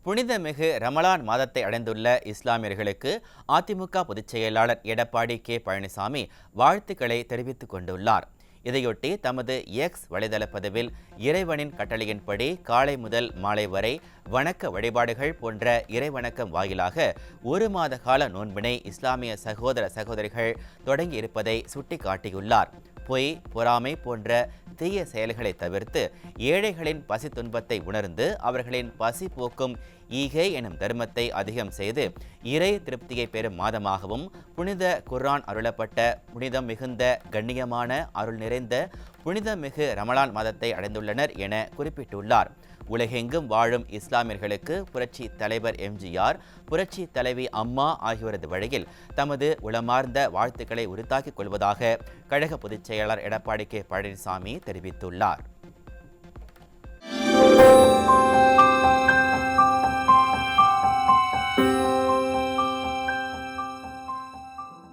புனிதமிகு ரமலான் மாதத்தை அடைந்துள்ள இஸ்லாமியர்களுக்கு அதிமுக பொதுச் செயலாளர் எடப்பாடி கே பழனிசாமி வாழ்த்துக்களை தெரிவித்துக் கொண்டுள்ளார். இதையொட்டி தமது எக்ஸ் வலைதள பதிவில் இறைவனின் கட்டளையின்படி காலை முதல் மாலை வரை வணக்க வழிபாடுகள் போன்ற இறைவணக்கம் வாயிலாக ஒரு மாத கால நோன்பினை இஸ்லாமிய சகோதர சகோதரிகள் தொடங்கி இருப்பதை சுட்டிக்காட்டியுள்ளார். பொய், பொறாமை போன்ற தீய செயல்களை தவிர்த்து ஏழைகளின் பசி துன்பத்தை உணர்ந்து அவர்களின் பசி போக்கும் ஈகை எனும் தர்மத்தை அதிகம் செய்து இறை திருப்தியை பெறும் மாதமாகவும் புனித குர்ஆன் அருளப்பட்ட புனிதம் மிகுந்த கண்ணியமான அருள் நிறைந்த புனிதமிகு ரமலான் மாதத்தை அடைந்துள்ளனர் என குறிப்பிட்டுள்ளார். உலகெங்கும் வாழும் இஸ்லாமியர்களுக்கு புரட்சி தலைவர் எம்ஜிஆர், புரட்சி தலைவி அம்மா ஆகியோரது வழியில் தமது உளமார்ந்த வாழ்த்துக்களை உரித்தாக்கிக் கொள்வதாக கழக பொதுச் செயலாளர் எடப்பாடி கே பழனிசாமி தெரிவித்துள்ளார்.